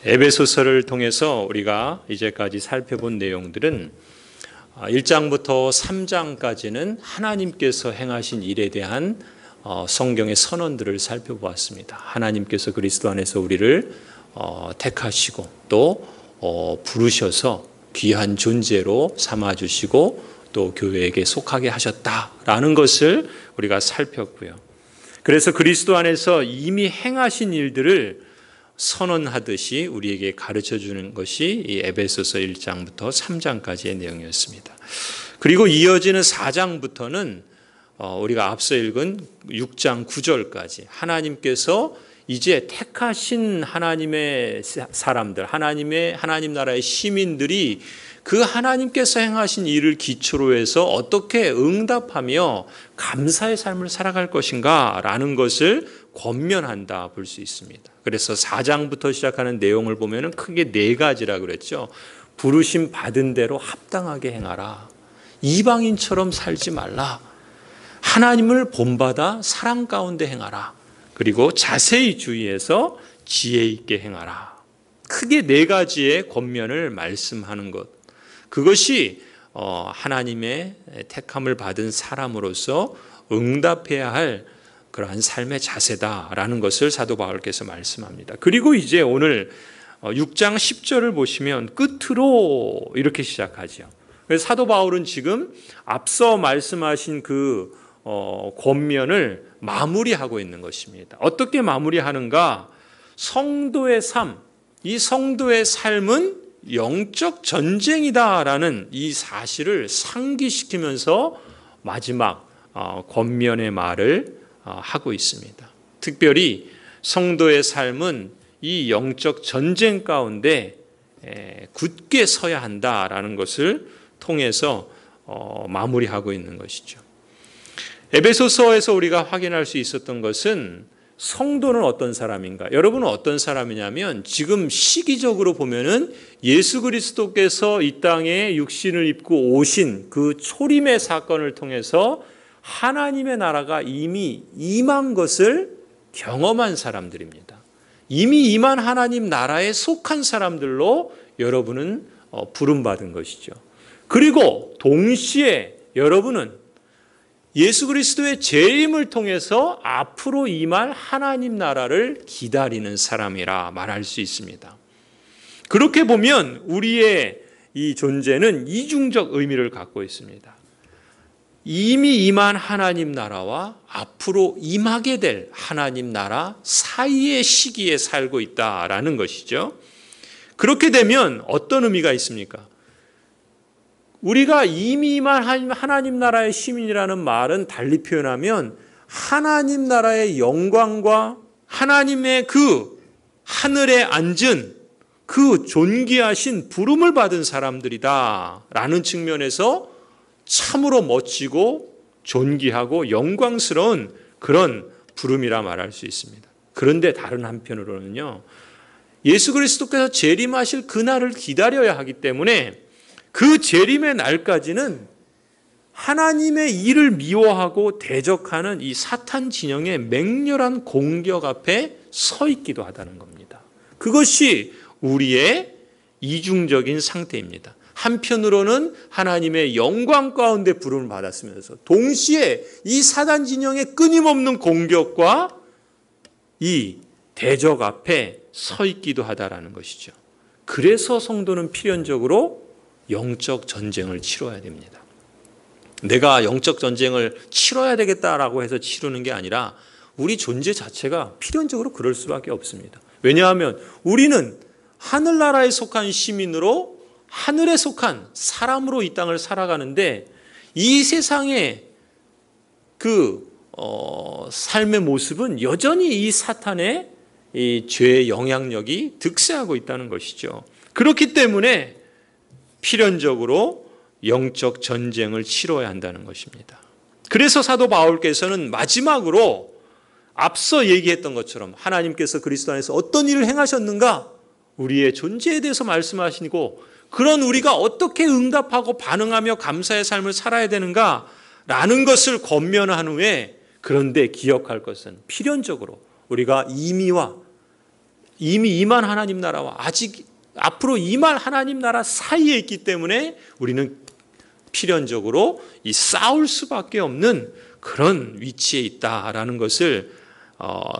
에베소서를 통해서 우리가 이제까지 살펴본 내용들은 1장부터 3장까지는 하나님께서 행하신 일에 대한 성경의 선언들을 살펴보았습니다. 하나님께서 그리스도 안에서 우리를 택하시고 또 부르셔서 귀한 존재로 삼아주시고 또 교회에게 속하게 하셨다라는 것을 우리가 살폈고요. 그래서 그리스도 안에서 이미 행하신 일들을 선언하듯이 우리에게 가르쳐주는 것이 이 에베소서 1장부터 3장까지의 내용이었습니다. 그리고 이어지는 4장부터는 우리가 앞서 읽은 6장 9절까지 하나님께서 이제 택하신 하나님의 사람들, 하나님 나라의 시민들이 그 하나님께서 행하신 일을 기초로 해서 어떻게 응답하며 감사의 삶을 살아갈 것인가 라는 것을 권면한다 볼 수 있습니다. 그래서 4장부터 시작하는 내용을 보면 크게 4가지라 그랬죠. 부르심 받은 대로 합당하게 행하라. 이방인처럼 살지 말라. 하나님을 본받아 사랑 가운데 행하라. 그리고 자세히 주의해서 지혜 있게 행하라. 크게 4가지의 권면을 말씀하는 것. 그것이 하나님의 택함을 받은 사람으로서 응답해야 할 그러한 삶의 자세다라는 것을 사도 바울께서 말씀합니다. 그리고 이제 오늘 6장 10절을 보시면 끝으로 이렇게 시작하죠. 그래서 사도 바울은 지금 앞서 말씀하신 그 권면을 마무리하고 있는 것입니다. 어떻게 마무리하는가? 성도의 삶, 이 성도의 삶은 영적 전쟁이다라는 이 사실을 상기시키면서 마지막 권면의 말을 하고 있습니다. 특별히 성도의 삶은 이 영적 전쟁 가운데 굳게 서야 한다라는 것을 통해서 마무리하고 있는 것이죠. 에베소서에서 우리가 확인할 수 있었던 것은 성도는 어떤 사람인가? 여러분은 어떤 사람이냐면 지금 시기적으로 보면은 예수 그리스도께서 이 땅에 육신을 입고 오신 그 초림의 사건을 통해서 하나님의 나라가 이미 임한 것을 경험한 사람들입니다. 이미 임한 하나님 나라에 속한 사람들로 여러분은 부름받은 것이죠. 그리고 동시에 여러분은 예수 그리스도의 재림을 통해서 앞으로 임할 하나님 나라를 기다리는 사람이라 말할 수 있습니다. 그렇게 보면 우리의 이 존재는 이중적 의미를 갖고 있습니다. 이미 임한 하나님 나라와 앞으로 임하게 될 하나님 나라 사이의 시기에 살고 있다라는 것이죠. 그렇게 되면 어떤 의미가 있습니까? 우리가 이미 임한 하나님 나라의 시민이라는 말은 달리 표현하면 하나님 나라의 영광과 하나님의 그 하늘에 앉은 그 존귀하신 부름을 받은 사람들이다 라는 측면에서 참으로 멋지고 존귀하고 영광스러운 그런 부름이라 말할 수 있습니다. 그런데 다른 한편으로는요, 예수 그리스도께서 재림하실 그날을 기다려야 하기 때문에 그 재림의 날까지는 하나님의 일을 미워하고 대적하는 이 사탄 진영의 맹렬한 공격 앞에 서 있기도 하다는 겁니다. 그것이 우리의 이중적인 상태입니다. 한편으로는 하나님의 영광 가운데 부름을 받았으면서 동시에 이 사단 진영의 끊임없는 공격과 이 대적 앞에 서 있기도 하다라는 것이죠. 그래서 성도는 필연적으로 영적 전쟁을 치러야 됩니다. 내가 영적 전쟁을 치러야 되겠다라고 해서 치르는 게 아니라 우리 존재 자체가 필연적으로 그럴 수밖에 없습니다. 왜냐하면 우리는 하늘나라에 속한 시민으로 하늘에 속한 사람으로 이 땅을 살아가는데 이 세상의 그 삶의 모습은 여전히 이 사탄의 이 죄의 영향력이 득세하고 있다는 것이죠. 그렇기 때문에 필연적으로 영적 전쟁을 치러야 한다는 것입니다. 그래서 사도 바울께서는 마지막으로 앞서 얘기했던 것처럼 하나님께서 그리스도 안에서 어떤 일을 행하셨는가? 우리의 존재에 대해서 말씀하시고 그런 우리가 어떻게 응답하고 반응하며 감사의 삶을 살아야 되는가? 라는 것을 권면한 후에 그런데 기억할 것은 필연적으로 우리가 임의와 이미 임한 하나님 나라와 아직 앞으로 임할 하나님 나라 사이에 있기 때문에 우리는 필연적으로 이 싸울 수밖에 없는 그런 위치에 있다라는 것을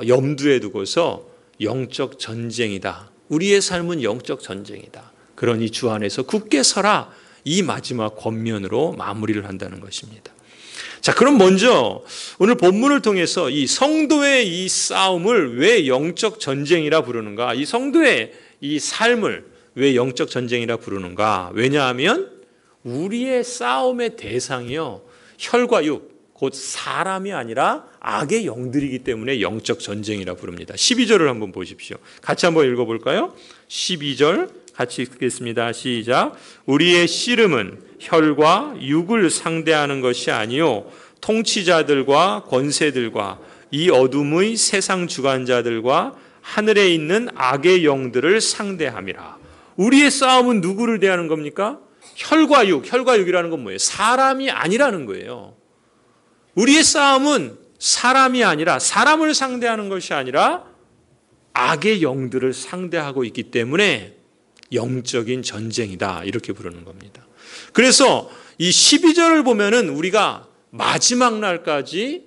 염두에 두고서 영적 전쟁이다. 우리의 삶은 영적 전쟁이다. 그러니 주 안에서 굳게 서라. 이 마지막 권면으로 마무리를 한다는 것입니다. 자, 그럼 먼저 오늘 본문을 통해서 이 성도의 이 싸움을 왜 영적 전쟁이라 부르는가? 이 성도의 이 삶을 왜 영적 전쟁이라 부르는가? 왜냐하면 우리의 싸움의 대상이요, 혈과 육, 곧 사람이 아니라 악의 영들이기 때문에 영적 전쟁이라 부릅니다. 12절을 한번 보십시오. 같이 한번 읽어볼까요? 12절 같이 읽겠습니다. 시작. 우리의 씨름은 혈과 육을 상대하는 것이 아니요 통치자들과 권세들과 이 어둠의 세상 주관자들과 하늘에 있는 악의 영들을 상대함이라. 우리의 싸움은 누구를 대하는 겁니까? 혈과 육. 혈과 육이라는 건 뭐예요? 사람이 아니라는 거예요. 우리의 싸움은 사람이 아니라, 사람을 상대하는 것이 아니라 악의 영들을 상대하고 있기 때문에 영적인 전쟁이다, 이렇게 부르는 겁니다. 그래서 이 12절을 보면은 우리가 마지막 날까지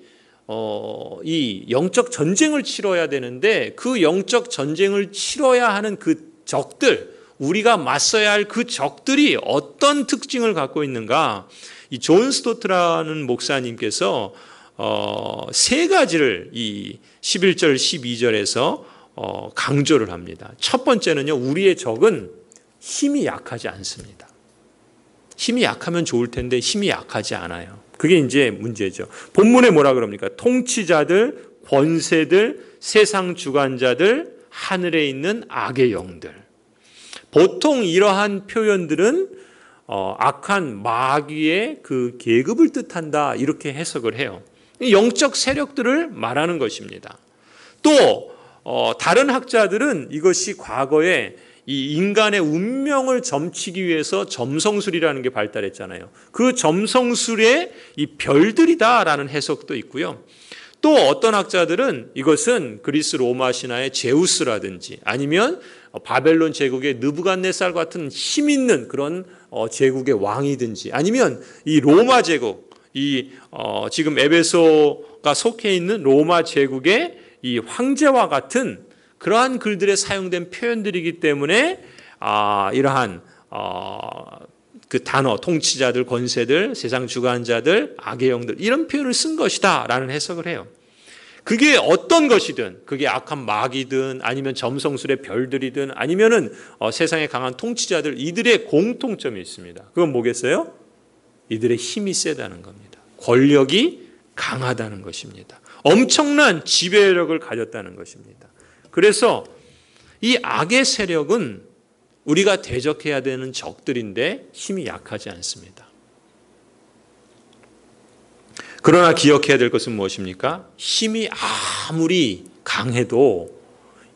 이 영적 전쟁을 치러야 되는데, 그 영적 전쟁을 치러야 하는 그 적들, 우리가 맞서야 할 그 적들이 어떤 특징을 갖고 있는가? 이 존 스토트라는 목사님께서 세 가지를 이 11절, 12절에서 강조를 합니다. 첫 번째는요, 우리의 적은 힘이 약하지 않습니다. 힘이 약하면 좋을 텐데 힘이 약하지 않아요. 그게 이제 문제죠. 본문에 뭐라 그럽니까? 통치자들, 권세들, 세상 주관자들, 하늘에 있는 악의 영들. 보통 이러한 표현들은 악한 마귀의 그 계급을 뜻한다, 이렇게 해석을 해요. 영적 세력들을 말하는 것입니다. 또 다른 학자들은 이것이 과거에 이 인간의 운명을 점치기 위해서 점성술이라는 게 발달했잖아요. 그 점성술의 이 별들이다라는 해석도 있고요. 또 어떤 학자들은 이것은 그리스 로마 신화의 제우스라든지 아니면 바벨론 제국의 느부갓네살 같은 힘 있는 그런 제국의 왕이든지 아니면 이 로마 제국, 지금 에베소가 속해 있는 로마 제국의 이 황제와 같은 그러한 글들에 사용된 표현들이기 때문에 이러한 그 단어, 통치자들, 권세들, 세상 주관자들, 악의 영들, 이런 표현을 쓴 것이다 라는 해석을 해요. 그게 어떤 것이든, 그게 악한 마귀든 아니면 점성술의 별들이든 아니면은 세상에 강한 통치자들, 이들의 공통점이 있습니다. 그건 뭐겠어요? 이들의 힘이 세다는 겁니다. 권력이 강하다는 것입니다. 엄청난 지배력을 가졌다는 것입니다. 그래서 이 악의 세력은 우리가 대적해야 되는 적들인데 힘이 약하지 않습니다. 그러나 기억해야 될 것은 무엇입니까? 힘이 아무리 강해도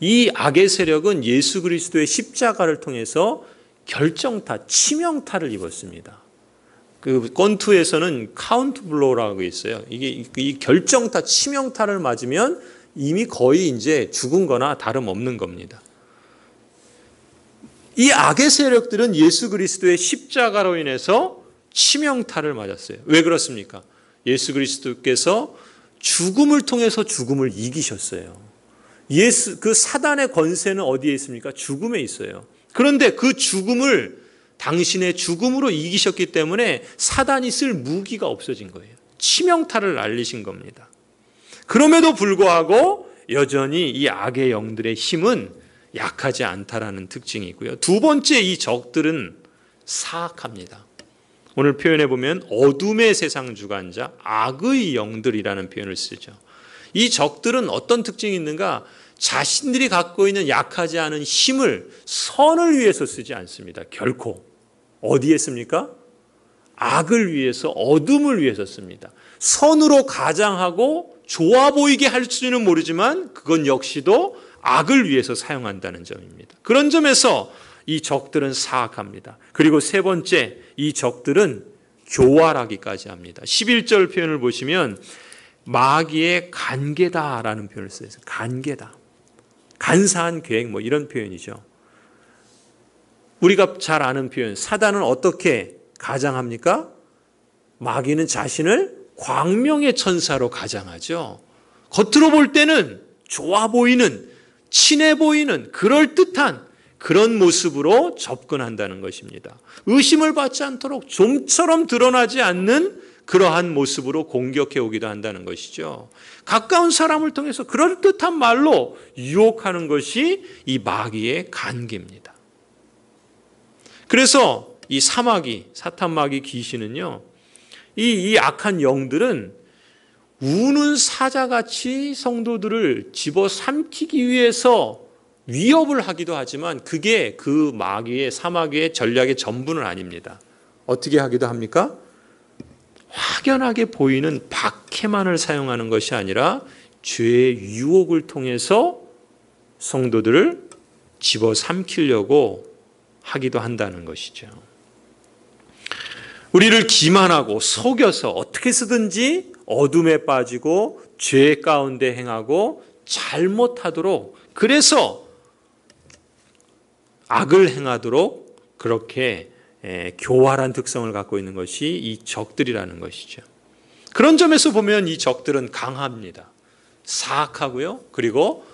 이 악의 세력은 예수 그리스도의 십자가를 통해서 결정타, 치명타를 입었습니다. 그 권투에서는 카운트 블로우라고 있어요. 이게 이 결정타, 치명타를 맞으면 이미 거의 이제 죽은 거나 다름없는 겁니다. 이 악의 세력들은 예수 그리스도의 십자가로 인해서 치명타를 맞았어요. 왜 그렇습니까? 예수 그리스도께서 죽음을 통해서 죽음을 이기셨어요. 그 사단의 권세는 어디에 있습니까? 죽음에 있어요. 그런데 그 죽음을 당신의 죽음으로 이기셨기 때문에 사단이 쓸 무기가 없어진 거예요. 치명타를 날리신 겁니다. 그럼에도 불구하고 여전히 이 악의 영들의 힘은 약하지 않다라는 특징이 있고요. 두 번째, 이 적들은 사악합니다. 오늘 표현해 보면 어둠의 세상 주관자, 악의 영들이라는 표현을 쓰죠. 이 적들은 어떤 특징이 있는가? 자신들이 갖고 있는 약하지 않은 힘을 선을 위해서 쓰지 않습니다. 결코. 어디에 씁니까? 악을 위해서, 어둠을 위해서 씁니다. 선으로 가장하고 좋아 보이게 할 수는 모르지만 그건 역시도 악을 위해서 사용한다는 점입니다. 그런 점에서 이 적들은 사악합니다. 그리고 세 번째, 이 적들은 교활하기까지 합니다. 11절 표현을 보시면 마귀의 간계다라는 표현을 써요. 간계다. 간사한 계획 뭐 이런 표현이죠. 우리가 잘 아는 표현, 사단은 어떻게 가장합니까? 마귀는 자신을 광명의 천사로 가장하죠. 겉으로 볼 때는 좋아 보이는, 친해 보이는 그럴듯한 그런 모습으로 접근한다는 것입니다. 의심을 받지 않도록 좀처럼 드러나지 않는 그러한 모습으로 공격해 오기도 한다는 것이죠. 가까운 사람을 통해서 그럴듯한 말로 유혹하는 것이 이 마귀의 간계입니다. 그래서 이 사마귀, 사탄마귀 귀신은요, 이 악한 영들은 우는 사자같이 성도들을 집어삼키기 위해서 위협을 하기도 하지만 그게 그 마귀의, 사마귀의 전략의 전부는 아닙니다. 어떻게 하기도 합니까? 확연하게 보이는 박해만을 사용하는 것이 아니라 죄의 유혹을 통해서 성도들을 집어삼키려고 하기도 한다는 것이죠. 우리를 기만하고 속여서 어떻게 쓰든지 어둠에 빠지고 죄 가운데 행하고 잘못하도록, 그래서 악을 행하도록 그렇게 교활한 특성을 갖고 있는 것이 이 적들이라는 것이죠. 그런 점에서 보면 이 적들은 강합니다. 사악하고요. 그리고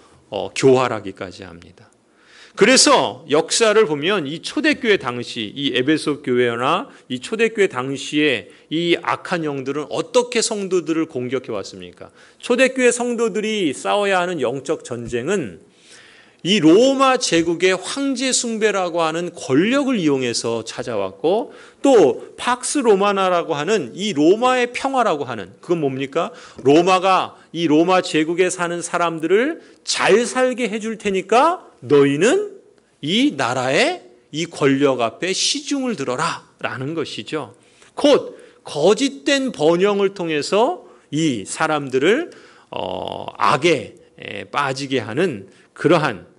교활하기까지 합니다. 그래서 역사를 보면 이 초대교회 당시, 이 에베소 교회나 이 초대교회 당시에 이 악한 영들은 어떻게 성도들을 공격해 왔습니까? 초대교회 성도들이 싸워야 하는 영적 전쟁은 이 로마 제국의 황제 숭배라고 하는 권력을 이용해서 찾아왔고, 또 팍스 로마나라고 하는 이 로마의 평화라고 하는, 그건 뭡니까? 로마가 이 로마 제국에 사는 사람들을 잘 살게 해줄 테니까 너희는 이 나라의 이 권력 앞에 시중을 들어라 라는 것이죠. 곧 거짓된 번영을 통해서 이 사람들을 악에 빠지게 하는 그러한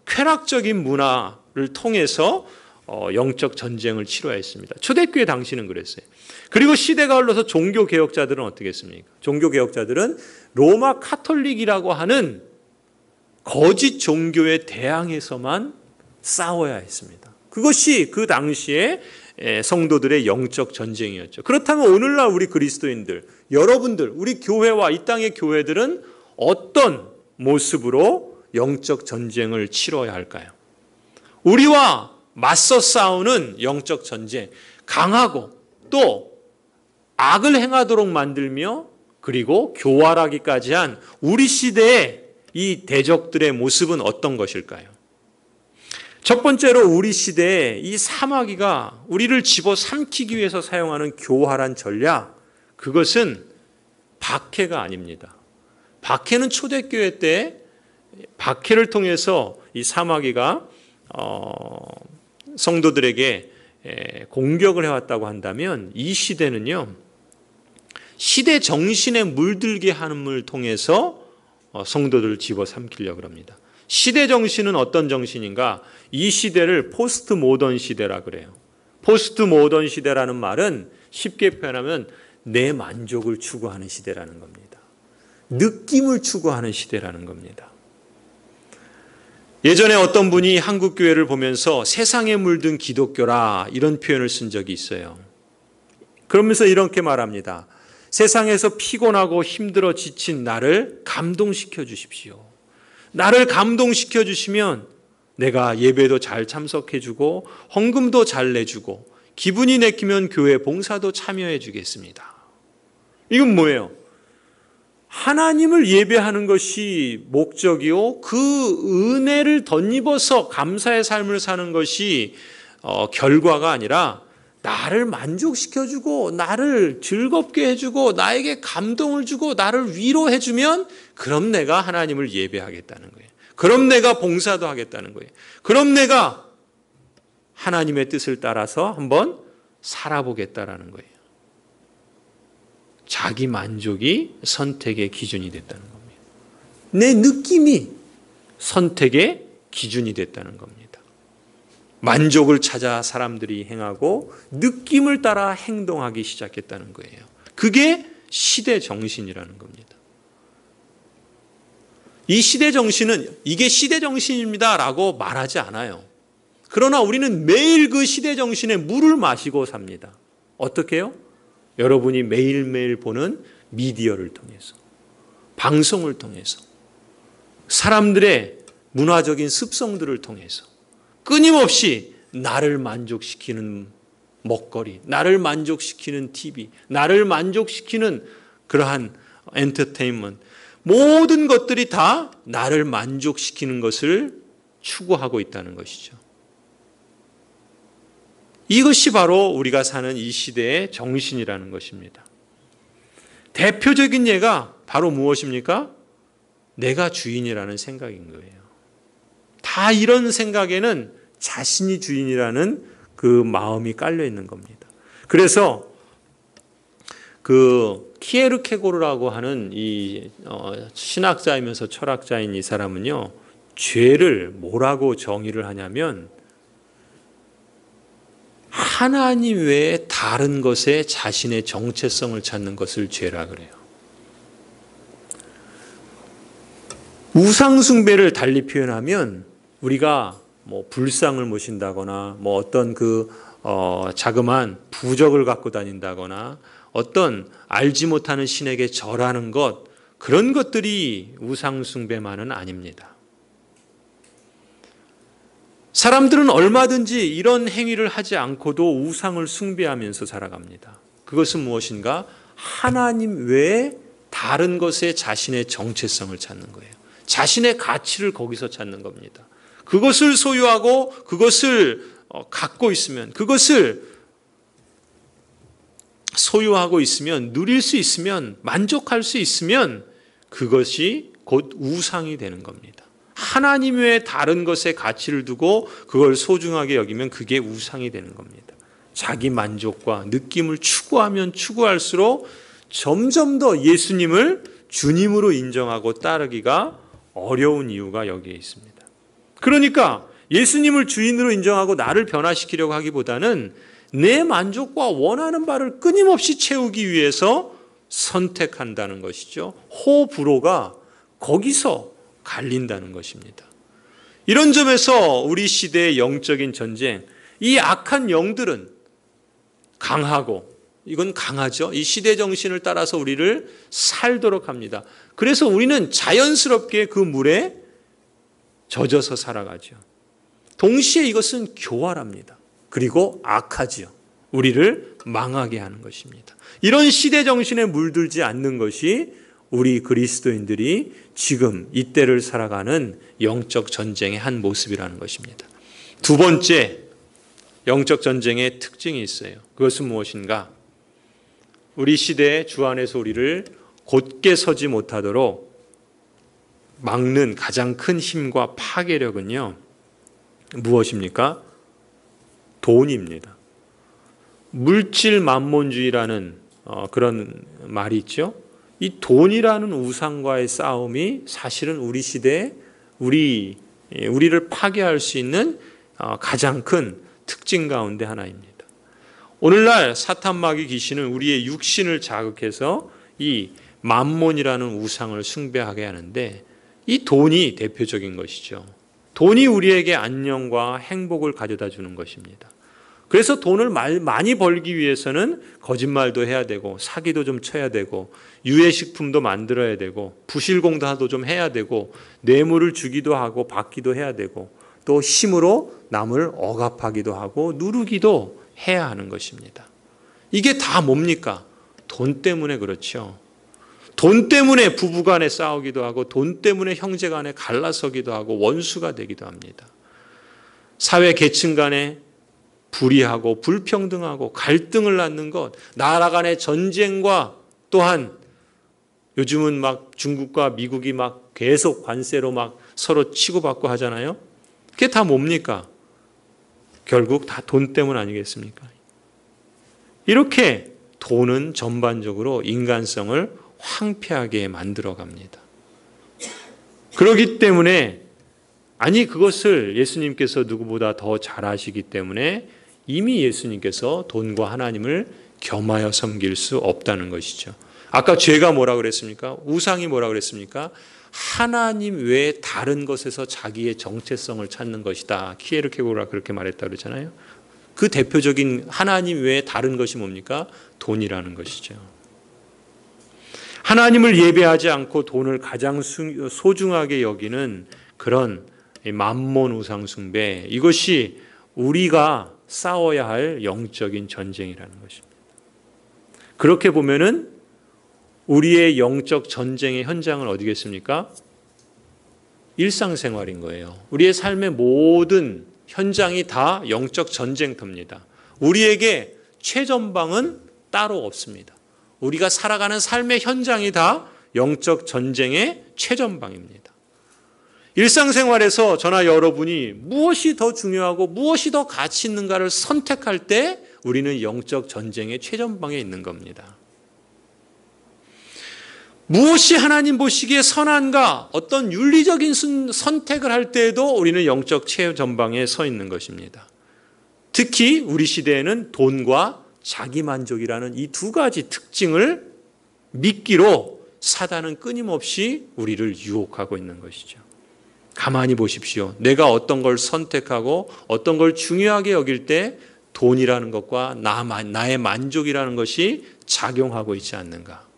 쾌락적인 문화를 통해서 영적 전쟁을 치러했습니다. 초대교회 당시는 그랬어요. 그리고 시대가 흘러서 종교개혁자들은 어떻게 했습니까? 종교개혁자들은 로마 카톨릭이라고 하는 거짓 종교에 대항해서만 싸워야 했습니다. 그것이 그 당시에 성도들의 영적 전쟁이었죠. 그렇다면 오늘날 우리 그리스도인들, 여러분들, 우리 교회와 이 땅의 교회들은 어떤 모습으로 영적 전쟁을 치러야 할까요? 우리와 맞서 싸우는 영적 전쟁, 강하고 또 악을 행하도록 만들며 그리고 교활하기까지 한 우리 시대의 이 대적들의 모습은 어떤 것일까요? 첫 번째로 우리 시대에 이 사마귀가 우리를 집어삼키기 위해서 사용하는 교활한 전략, 그것은 박해가 아닙니다. 박해는 초대교회 때 박해를 통해서 이 사마귀가 성도들에게 공격을 해왔다고 한다면, 이 시대는요, 시대 정신에 물들게 함을 통해서 성도들을 집어삼키려고 합니다. 시대 정신은 어떤 정신인가? 이 시대를 포스트 모던 시대라 그래요. 포스트 모던 시대라는 말은 쉽게 표현하면 내 만족을 추구하는 시대라는 겁니다. 느낌을 추구하는 시대라는 겁니다. 예전에 어떤 분이 한국 교회를 보면서 세상에 물든 기독교라 이런 표현을 쓴 적이 있어요. 그러면서 이렇게 말합니다. 세상에서 피곤하고 힘들어 지친 나를 감동시켜 주십시오. 나를 감동시켜 주시면 내가 예배도 잘 참석해 주고 헌금도 잘 내주고 기분이 내키면 교회 봉사도 참여해 주겠습니다. 이건 뭐예요? 하나님을 예배하는 것이 목적이요, 그 은혜를 덧입어서 감사의 삶을 사는 것이 결과가 아니라 나를 만족시켜주고 나를 즐겁게 해주고 나에게 감동을 주고 나를 위로해주면 그럼 내가 하나님을 예배하겠다는 거예요. 그럼 내가 봉사도 하겠다는 거예요. 그럼 내가 하나님의 뜻을 따라서 한번 살아보겠다라는 거예요. 자기 만족이 선택의 기준이 됐다는 겁니다. 내 느낌이 선택의 기준이 됐다는 겁니다. 만족을 찾아 사람들이 행하고 느낌을 따라 행동하기 시작했다는 거예요. 그게 시대 정신이라는 겁니다. 이 시대 정신은 이게 시대 정신입니다라고 말하지 않아요. 그러나 우리는 매일 그 시대 정신에 물을 마시고 삽니다. 어떻게 해요? 여러분이 매일매일 보는 미디어를 통해서, 방송을 통해서, 사람들의 문화적인 습성들을 통해서 끊임없이 나를 만족시키는 먹거리, 나를 만족시키는 TV, 나를 만족시키는 그러한 엔터테인먼트, 모든 것들이 다 나를 만족시키는 것을 추구하고 있다는 것이죠. 이것이 바로 우리가 사는 이 시대의 정신이라는 것입니다. 대표적인 예가 바로 무엇입니까? 내가 주인이라는 생각인 거예요. 다 이런 생각에는 자신이 주인이라는 그 마음이 깔려 있는 겁니다. 그래서 그 키에르케고르라고 하는 이 신학자이면서 철학자인 이 사람은요, 죄를 뭐라고 정의를 하냐면 하나님 외에 다른 것에 자신의 정체성을 찾는 것을 죄라 그래요. 우상숭배를 달리 표현하면 우리가 뭐 불상을 모신다거나 뭐 어떤 자그마한 부적을 갖고 다닌다거나 어떤 알지 못하는 신에게 절하는 것, 그런 것들이 우상숭배만은 아닙니다. 사람들은 얼마든지 이런 행위를 하지 않고도 우상을 숭배하면서 살아갑니다. 그것은 무엇인가? 하나님 외에 다른 것에 자신의 정체성을 찾는 거예요. 자신의 가치를 거기서 찾는 겁니다. 그것을 소유하고 그것을 갖고 있으면, 그것을 소유하고 있으면, 누릴 수 있으면, 만족할 수 있으면 그것이 곧 우상이 되는 겁니다. 하나님 외에 다른 것에 가치를 두고 그걸 소중하게 여기면 그게 우상이 되는 겁니다. 자기 만족과 느낌을 추구하면 추구할수록 점점 더 예수님을 주님으로 인정하고 따르기가 어려운 이유가 여기에 있습니다. 그러니까 예수님을 주인으로 인정하고 나를 변화시키려고 하기보다는 내 만족과 원하는 바를 끊임없이 채우기 위해서 선택한다는 것이죠. 호불호가 거기서 갈린다는 것입니다. 이런 점에서 우리 시대의 영적인 전쟁, 이 악한 영들은 강하고, 이건 강하죠. 이 시대 정신을 따라서 우리를 살도록 합니다. 그래서 우리는 자연스럽게 그 물에 젖어서 살아가죠. 동시에 이것은 교활합니다. 그리고 악하지요. 우리를 망하게 하는 것입니다. 이런 시대 정신에 물들지 않는 것이 우리 그리스도인들이 지금 이때를 살아가는 영적 전쟁의 한 모습이라는 것입니다. 두 번째 영적 전쟁의 특징이 있어요. 그것은 무엇인가? 우리 시대의 주 안에서 우리를 곧게 서지 못하도록 막는 가장 큰 힘과 파괴력은요, 무엇입니까? 돈입니다. 물질 만몬주의라는 그런 말이 있죠. 이 돈이라는 우상과의 싸움이 사실은 우리 시대에 우리를 파괴할 수 있는 가장 큰 특징 가운데 하나입니다. 오늘날 사탄마귀 귀신은 우리의 육신을 자극해서 이 만몬이라는 우상을 숭배하게 하는데, 이 돈이 대표적인 것이죠. 돈이 우리에게 안녕과 행복을 가져다 주는 것입니다. 그래서 돈을 많이 벌기 위해서는 거짓말도 해야 되고, 사기도 좀 쳐야 되고, 유해식품도 만들어야 되고, 부실공사도 좀 해야 되고, 뇌물을 주기도 하고 받기도 해야 되고, 또 힘으로 남을 억압하기도 하고 누르기도 해야 하는 것입니다. 이게 다 뭡니까? 돈 때문에 그렇죠. 돈 때문에 부부간에 싸우기도 하고, 돈 때문에 형제간에 갈라서기도 하고 원수가 되기도 합니다. 사회 계층 간에 불의하고 불평등하고 갈등을 낳는 것, 나라 간의 전쟁과, 또한 요즘은 막 중국과 미국이 막 계속 관세로 막 서로 치고받고 하잖아요. 그게 다 뭡니까? 결국 다 돈 때문 아니겠습니까? 이렇게 돈은 전반적으로 인간성을 황폐하게 만들어 갑니다. 그렇기 때문에, 그것을 예수님께서 누구보다 더 잘 아시기 때문에 이미 예수님께서 돈과 하나님을 겸하여 섬길 수 없다는 것이죠. 아까 죄가 뭐라 그랬습니까? 우상이 뭐라 그랬습니까? 하나님 외에 다른 것에서 자기의 정체성을 찾는 것이다. 키에르케고르가 그렇게 말했다 그러잖아요. 그 대표적인 하나님 외에 다른 것이 뭡니까? 돈이라는 것이죠. 하나님을 예배하지 않고 돈을 가장 소중하게 여기는 그런 맘몬 우상 숭배, 이것이 우리가 싸워야 할 영적인 전쟁이라는 것입니다. 그렇게 보면은 우리의 영적 전쟁의 현장은 어디겠습니까? 일상생활인 거예요. 우리의 삶의 모든 현장이 다 영적 전쟁터입니다. 우리에게 최전방은 따로 없습니다. 우리가 살아가는 삶의 현장이 다 영적 전쟁의 최전방입니다. 일상생활에서 저나 여러분이 무엇이 더 중요하고 무엇이 더 가치 있는가를 선택할 때 우리는 영적 전쟁의 최전방에 있는 겁니다. 무엇이 하나님 보시기에 선한가, 어떤 윤리적인 선택을 할 때에도 우리는 영적 최전방에 서 있는 것입니다. 특히 우리 시대에는 돈과 자기만족이라는 이 두 가지 특징을 미끼로 사단은 끊임없이 우리를 유혹하고 있는 것이죠. 가만히 보십시오. 내가 어떤 걸 선택하고 어떤 걸 중요하게 여길 때 돈이라는 것과 나의 만족이라는 것이 작용하고 있지 않는가.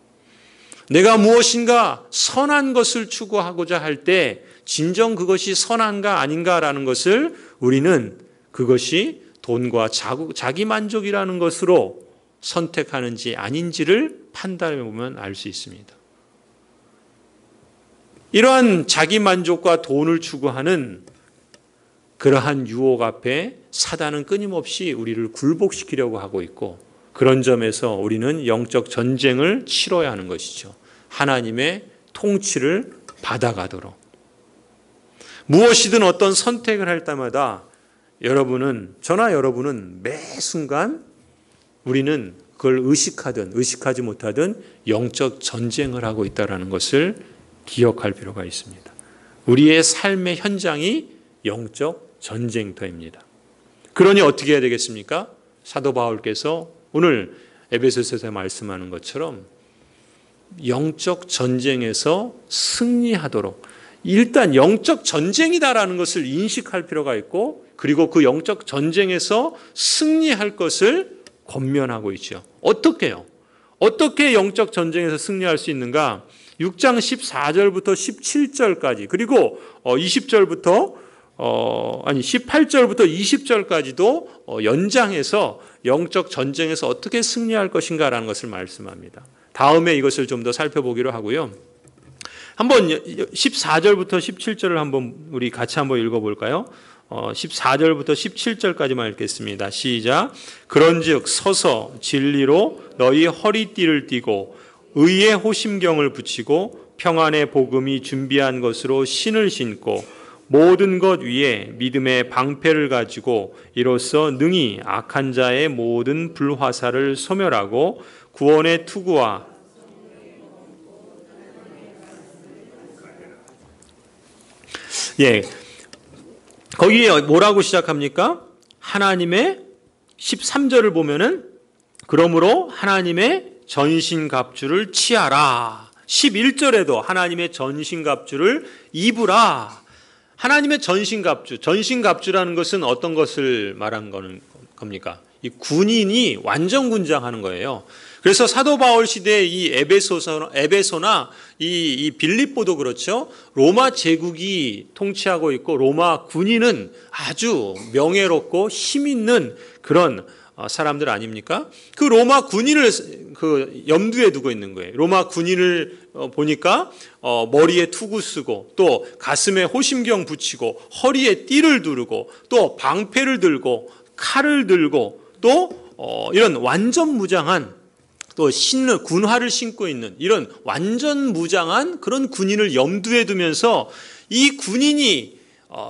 내가 무엇인가 선한 것을 추구하고자 할 때 진정 그것이 선한가 아닌가라는 것을 우리는 그것이 돈과 자기 만족이라는 것으로 선택하는지 아닌지를 판단해 보면 알 수 있습니다. 이러한 자기 만족과 돈을 추구하는 그러한 유혹 앞에 사단은 끊임없이 우리를 굴복시키려고 하고 있고, 그런 점에서 우리는 영적 전쟁을 치러야 하는 것이죠. 하나님의 통치를 받아가도록. 무엇이든 어떤 선택을 할 때마다 저나 여러분은 매 순간 우리는 그걸 의식하든 의식하지 못하든 영적 전쟁을 하고 있다는 것을 기억할 필요가 있습니다. 우리의 삶의 현장이 영적 전쟁터입니다. 그러니 어떻게 해야 되겠습니까? 사도 바울께서 오늘 에베소서에서 말씀하는 것처럼 영적 전쟁에서 승리하도록, 일단 영적 전쟁이다라는 것을 인식할 필요가 있고, 그리고 그 영적 전쟁에서 승리할 것을 권면하고 있죠. 어떻게요? 어떻게 영적 전쟁에서 승리할 수 있는가? 6장 14절부터 17절까지, 그리고 18절부터 20절까지도 연장해서 영적 전쟁에서 어떻게 승리할 것인가라는 것을 말씀합니다. 다음에 이것을 좀 더 살펴보기로 하고요. 한번 14절부터 17절을 한번 우리 같이 한번 읽어볼까요? 14절부터 17절까지만 읽겠습니다. 시작. 그런즉 서서 진리로 너희 허리띠를 띠고 의의 호심경을 붙이고 평안의 복음이 준비한 것으로 신을 신고 모든 것 위에 믿음의 방패를 가지고 이로써 능히 악한 자의 모든 불화살을 소멸하고 구원의 투구와 거기에 뭐라고 시작합니까? 하나님의 13절을 보면은 그러므로 하나님의 전신갑주를 취하라. 11절에도 하나님의 전신갑주를 입으라. 하나님의 전신갑주라는 것은 어떤 것을 말한 겁니까? 이 군인이 완전 군장하는 거예요. 그래서 사도 바울 시대의 이 에베소나 이 빌립보도 그렇죠. 로마 제국이 통치하고 있고 로마 군인은 아주 명예롭고 힘 있는 그런 사람들 아닙니까? 그 로마 군인을 그 염두에 두고 있는 거예요. 로마 군인을 보니까 머리에 투구 쓰고 또 가슴에 호심경 붙이고 허리에 띠를 두르고 또 방패를 들고 칼을 들고 또 이런 완전 무장한 또 군화를 신고 있는 이런 완전 무장한 그런 군인을 염두에 두면서 이 군인이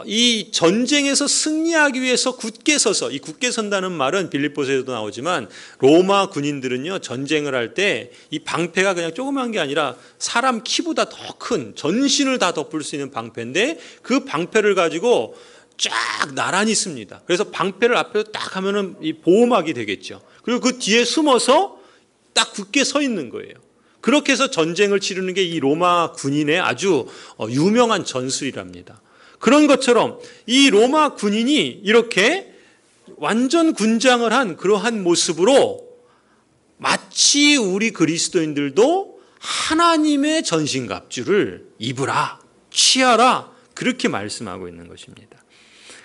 이 전쟁에서 승리하기 위해서 굳게 서서, 이 굳게 선다는 말은 빌립보서에도 나오지만 로마 군인들은요 전쟁을 할 때 이 방패가 그냥 조그만 게 아니라 사람 키보다 더 큰 전신을 다 덮을 수 있는 방패인데 그 방패를 가지고 쫙 나란히 씁니다. 그래서 방패를 앞에 딱 하면은 이 보호막이 되겠죠. 그리고 그 뒤에 숨어서 딱 굳게 서 있는 거예요. 그렇게 해서 전쟁을 치르는 게 이 로마 군인의 아주 유명한 전술이랍니다. 그런 것처럼 이 로마 군인이 이렇게 완전 군장을 한 그러한 모습으로 마치 우리 그리스도인들도 하나님의 전신갑주를 입으라, 취하라, 그렇게 말씀하고 있는 것입니다.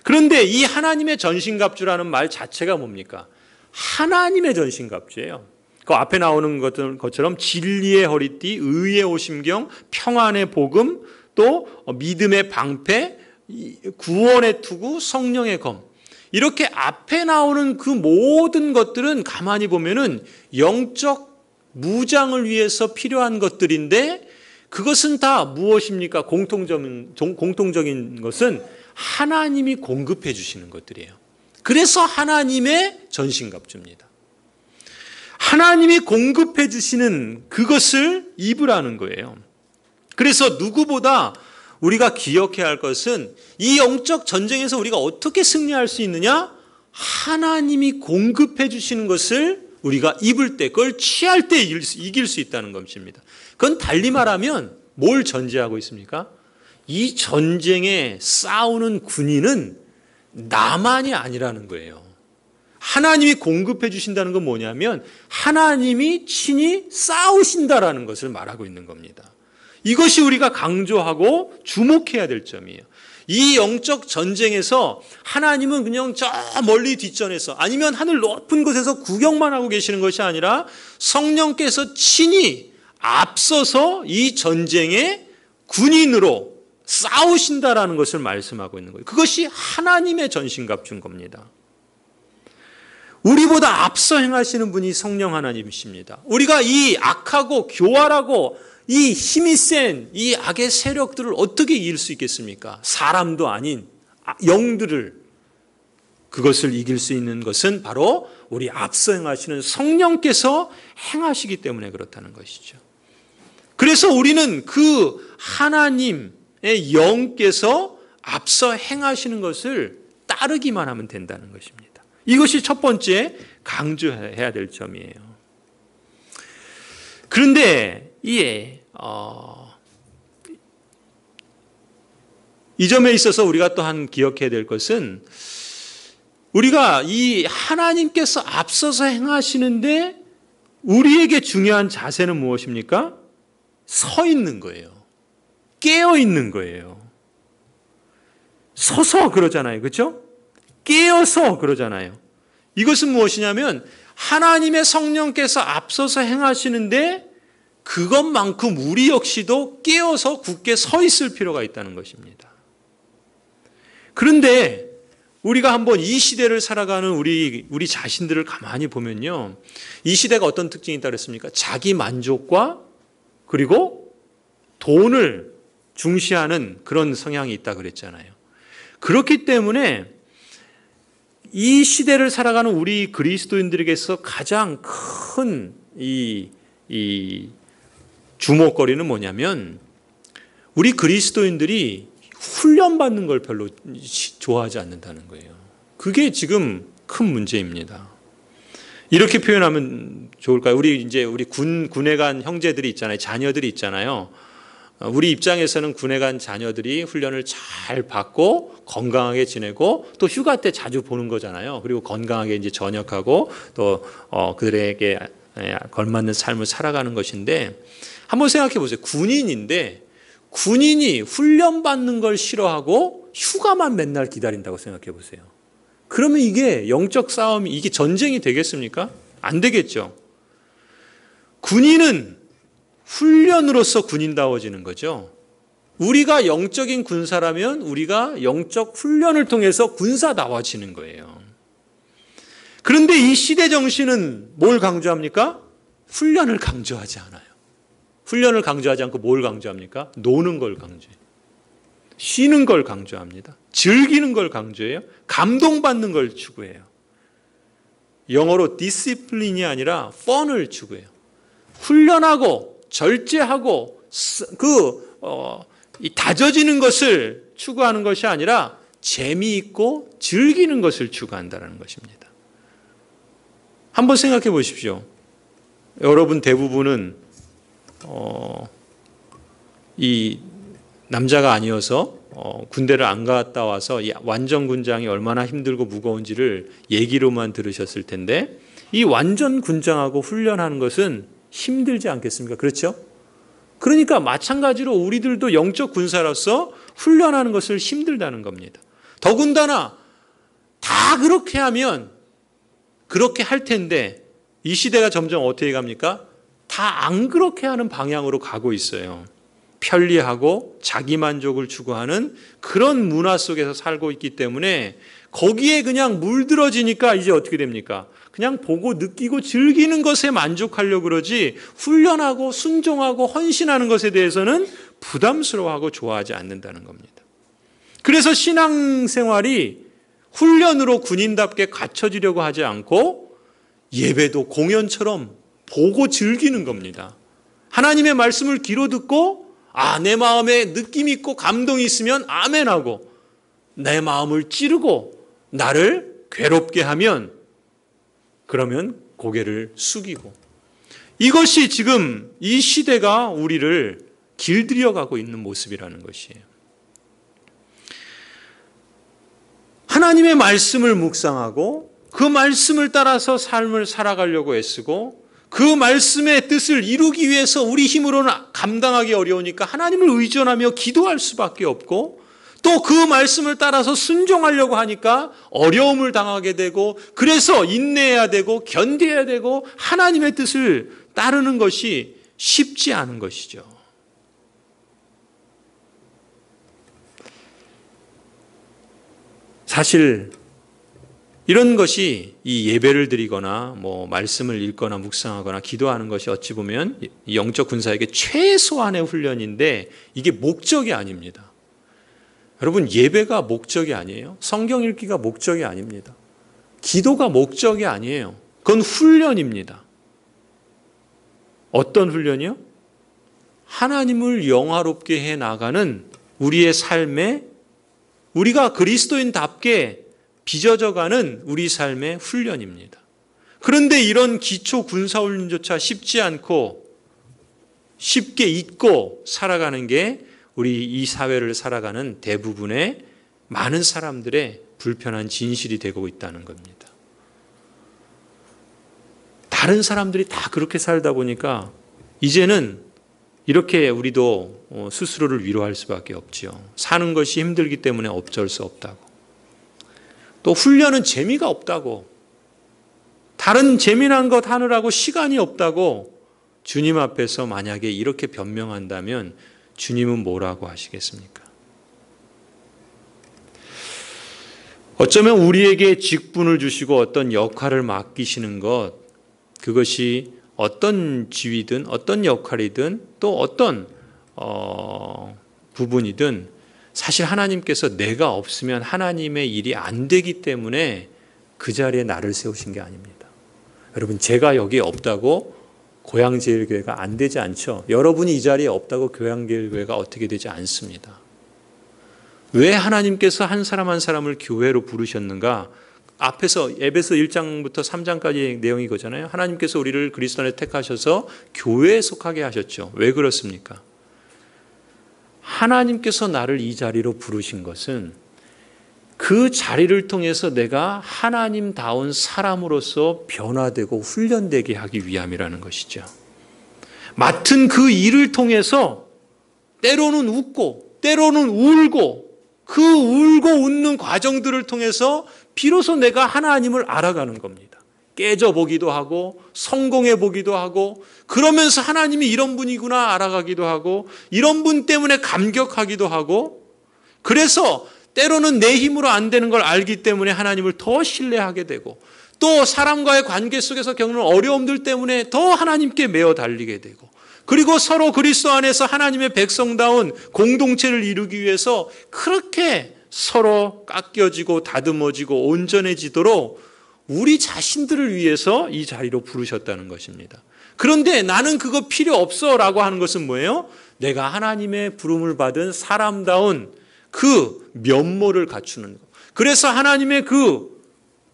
그런데 이 하나님의 전신갑주라는 말 자체가 뭡니까? 하나님의 전신갑주예요. 그 앞에 나오는 것처럼 진리의 허리띠, 의의 오심경, 평안의 복음, 또 믿음의 방패, 구원의 투구, 성령의 검. 이렇게 앞에 나오는 그 모든 것들은 가만히 보면은 영적 무장을 위해서 필요한 것들인데 그것은 다 무엇입니까? 공통적인 것은 하나님이 공급해 주시는 것들이에요. 그래서 하나님의 전신갑주입니다. 하나님이 공급해 주시는 그것을 입으라는 거예요. 그래서 누구보다 우리가 기억해야 할 것은 이 영적 전쟁에서 우리가 어떻게 승리할 수 있느냐? 하나님이 공급해 주시는 것을 우리가 입을 때, 그걸 취할 때 이길 수 있다는 것입니다. 그건 달리 말하면 뭘 전제하고 있습니까? 이 전쟁에 싸우는 군인은 나만이 아니라는 거예요. 하나님이 공급해 주신다는 건 뭐냐면 하나님이 친히 싸우신다라는 것을 말하고 있는 겁니다. 이것이 우리가 강조하고 주목해야 될 점이에요. 이 영적 전쟁에서 하나님은 그냥 저 멀리 뒷전에서 아니면 하늘 높은 곳에서 구경만 하고 계시는 것이 아니라 성령께서 친히 앞서서 이 전쟁의 군인으로 싸우신다라는 것을 말씀하고 있는 거예요. 그것이 하나님의 전신갑주인 겁니다. 우리보다 앞서 행하시는 분이 성령 하나님이십니다. 우리가 이 악하고 교활하고 이 힘이 센 이 악의 세력들을 어떻게 이길 수 있겠습니까? 사람도 아닌 영들을, 그것을 이길 수 있는 것은 바로 우리 앞서 행하시는 성령께서 행하시기 때문에 그렇다는 것이죠. 그래서 우리는 그 하나님의 영께서 앞서 행하시는 것을 따르기만 하면 된다는 것입니다. 이것이 첫 번째 강조해야 될 점이에요. 그런데 이 점에 있어서 우리가 또한 기억해야 될 것은 우리가 이 하나님께서 앞서서 행하시는데 우리에게 중요한 자세는 무엇입니까? 서 있는 거예요. 깨어 있는 거예요. 서서 그러잖아요. 그렇죠? 깨어서 그러잖아요. 이것은 무엇이냐면 하나님의 성령께서 앞서서 행하시는데 그것만큼 우리 역시도 깨어서 굳게 서 있을 필요가 있다는 것입니다. 그런데 우리가 한번 이 시대를 살아가는 우리 자신들을 가만히 보면요. 이 시대가 어떤 특징이 있다고 그랬습니까? 자기 만족과 그리고 돈을 중시하는 그런 성향이 있다고 그랬잖아요. 그렇기 때문에 이 시대를 살아가는 우리 그리스도인들에게서 가장 큰 이 주목거리는 뭐냐면 우리 그리스도인들이 훈련받는 걸 별로 좋아하지 않는다는 거예요. 그게 지금 큰 문제입니다. 이렇게 표현하면 좋을까요? 우리 군에 간 형제들이 있잖아요. 자녀들이 있잖아요. 우리 입장에서는 군에 간 자녀들이 훈련을 잘 받고 건강하게 지내고 또 휴가 때 자주 보는 거잖아요. 그리고 건강하게 이제 전역하고 또 그들에게 걸맞는 삶을 살아가는 것인데 한번 생각해 보세요. 군인인데 군인이 훈련받는 걸 싫어하고 휴가만 맨날 기다린다고 생각해 보세요. 그러면 이게 영적 싸움이, 이게 전쟁이 되겠습니까? 안 되겠죠. 군인은 훈련으로서 군인다워지는 거죠. 우리가 영적인 군사라면 우리가 영적 훈련을 통해서 군사다워지는 거예요. 그런데 이 시대 정신은 뭘 강조합니까? 훈련을 강조하지 않아요. 훈련을 강조하지 않고 뭘 강조합니까? 노는 걸 강조해요. 쉬는 걸 강조합니다. 즐기는 걸 강조해요. 감동받는 걸 추구해요. 영어로 디시플린이 아니라 펀을 추구해요. 훈련하고 절제하고 다져지는 것을 추구하는 것이 아니라 재미있고 즐기는 것을 추구한다는 것입니다. 한번 생각해 보십시오. 여러분 대부분은 이 남자가 아니어서 군대를 안 갔다 와서 이 완전 군장이 얼마나 힘들고 무거운지를 얘기로만 들으셨을 텐데, 이 완전 군장하고 훈련하는 것은 힘들지 않겠습니까? 그렇죠? 그러니까 마찬가지로 우리들도 영적 군사로서 훈련하는 것을 힘들다는 겁니다. 더군다나 다 그렇게 하면 그렇게 할 텐데, 이 시대가 점점 어떻게 갑니까? 다 안 그렇게 하는 방향으로 가고 있어요. 편리하고 자기 만족을 추구하는 그런 문화 속에서 살고 있기 때문에 거기에 그냥 물들어지니까 이제 어떻게 됩니까? 그냥 보고 느끼고 즐기는 것에 만족하려고 그러지, 훈련하고 순종하고 헌신하는 것에 대해서는 부담스러워하고 좋아하지 않는다는 겁니다. 그래서 신앙생활이 훈련으로 군인답게 갖춰지려고 하지 않고 예배도 공연처럼 보고 즐기는 겁니다. 하나님의 말씀을 귀로 듣고 내 마음에 느낌이 있고 감동이 있으면 아멘하고, 내 마음을 찌르고 나를 괴롭게 하면 그러면 고개를 숙이고, 이것이 지금 이 시대가 우리를 길들여가고 있는 모습이라는 것이에요. 하나님의 말씀을 묵상하고 그 말씀을 따라서 삶을 살아가려고 애쓰고, 그 말씀의 뜻을 이루기 위해서 우리 힘으로는 감당하기 어려우니까 하나님을 의존하며 기도할 수밖에 없고, 또 그 말씀을 따라서 순종하려고 하니까 어려움을 당하게 되고, 그래서 인내해야 되고 견뎌야 되고 하나님의 뜻을 따르는 것이 쉽지 않은 것이죠. 사실 이런 것이 이 예배를 드리거나 말씀을 읽거나 묵상하거나 기도하는 것이 어찌 보면 영적 군사에게 최소한의 훈련인데, 이게 목적이 아닙니다. 여러분, 예배가 목적이 아니에요. 성경 읽기가 목적이 아닙니다. 기도가 목적이 아니에요. 그건 훈련입니다. 어떤 훈련이요? 하나님을 영화롭게 해 나가는 우리의 삶에, 우리가 그리스도인답게 빚어져가는 우리 삶의 훈련입니다. 그런데 이런 기초 군사훈련조차 쉽지 않고 쉽게 잊고 살아가는 게 우리 이 사회를 살아가는 대부분의 많은 사람들의 불편한 진실이 되고 있다는 겁니다. 다른 사람들이 다 그렇게 살다 보니까 이제는 이렇게 우리도 스스로를 위로할 수밖에 없지요. 사는 것이 힘들기 때문에 어쩔 수 없다고. 또 훈련은 재미가 없다고, 다른 재미난 것 하느라고 시간이 없다고 주님 앞에서 만약에 이렇게 변명한다면 주님은 뭐라고 하시겠습니까? 어쩌면 우리에게 직분을 주시고 어떤 역할을 맡기시는 것, 그것이 어떤 지위든 어떤 역할이든 또 어떤 부분이든 사실 하나님께서 내가 없으면 하나님의 일이 안 되기 때문에 그 자리에 나를 세우신 게 아닙니다. 여러분, 제가 여기에 없다고 고향제일교회가 안 되지 않죠. 여러분이 이 자리에 없다고 고향제일교회가 어떻게 되지 않습니다. 왜 하나님께서 한 사람 한 사람을 교회로 부르셨는가? 앞에서 에베소 1장부터 3장까지의 내용이 이거잖아요. 하나님께서 우리를 그리스도 안에 택하셔서 교회에 속하게 하셨죠. 왜 그렇습니까? 하나님께서 나를 이 자리로 부르신 것은 그 자리를 통해서 내가 하나님다운 사람으로서 변화되고 훈련되게 하기 위함이라는 것이죠. 맡은 그 일을 통해서 때로는 웃고 때로는 울고, 그 울고 웃는 과정들을 통해서 비로소 내가 하나님을 알아가는 겁니다. 깨져보기도 하고 성공해보기도 하고, 그러면서 하나님이 이런 분이구나 알아가기도 하고, 이런 분 때문에 감격하기도 하고, 그래서 때로는 내 힘으로 안 되는 걸 알기 때문에 하나님을 더 신뢰하게 되고, 또 사람과의 관계 속에서 겪는 어려움들 때문에 더 하나님께 매어 달리게 되고, 그리고 서로 그리스도 안에서 하나님의 백성다운 공동체를 이루기 위해서 그렇게 서로 깎여지고 다듬어지고 온전해지도록 우리 자신들을 위해서 이 자리로 부르셨다는 것입니다. 그런데 나는 그거 필요 없어 라고 하는 것은 뭐예요? 내가 하나님의 부름을 받은 사람다운 그 면모를 갖추는 것. 그래서 하나님의 그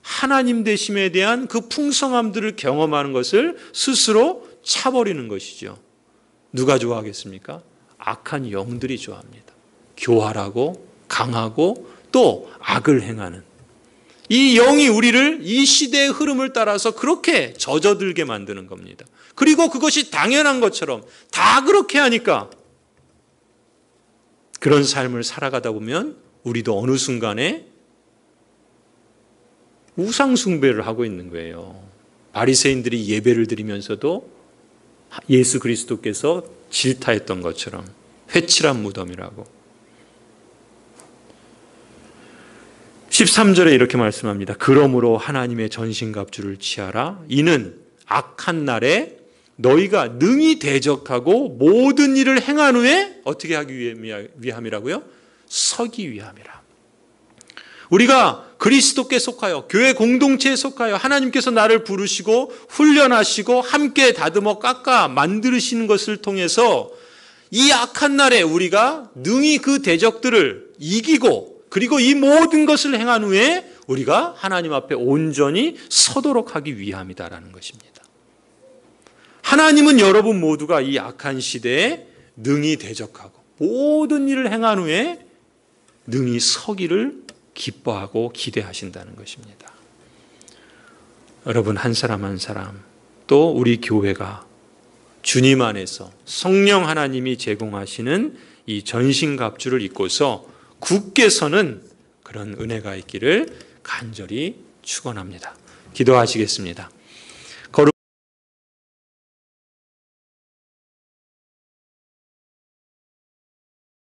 하나님 되심에 대한 그 풍성함들을 경험하는 것을 스스로 차버리는 것이죠. 누가 좋아하겠습니까? 악한 영들이 좋아합니다. 교활하고 강하고 또 악을 행하는 이 영이 우리를 이 시대의 흐름을 따라서 그렇게 젖어들게 만드는 겁니다. 그리고 그것이 당연한 것처럼 다 그렇게 하니까 그런 삶을 살아가다 보면 우리도 어느 순간에 우상 숭배를 하고 있는 거예요. 바리새인들이 예배를 드리면서도 예수 그리스도께서 질타했던 것처럼 회칠한 무덤이라고. 13절에 이렇게 말씀합니다. 그러므로 하나님의 전신갑주를 취하라. 이는 악한 날에 너희가 능히 대적하고 모든 일을 행한 후에 어떻게 하기 위함이라고요? 서기 위함이라. 우리가 그리스도께 속하여 교회 공동체에 속하여 하나님께서 나를 부르시고 훈련하시고 함께 다듬어 깎아 만드시는 것을 통해서 이 악한 날에 우리가 능히 그 대적들을 이기고 그리고 이 모든 것을 행한 후에 우리가 하나님 앞에 온전히 서도록 하기 위함이다라는 것입니다. 하나님은 여러분 모두가 이 악한 시대에 능히 대적하고 모든 일을 행한 후에 능히 서기를 기뻐하고 기대하신다는 것입니다. 여러분 한 사람 한 사람 또 우리 교회가 주님 안에서 성령 하나님이 제공하시는 이 전신갑주를 입고서 굳게 서는 그런 은혜가 있기를 간절히 축원합니다. 기도하시겠습니다.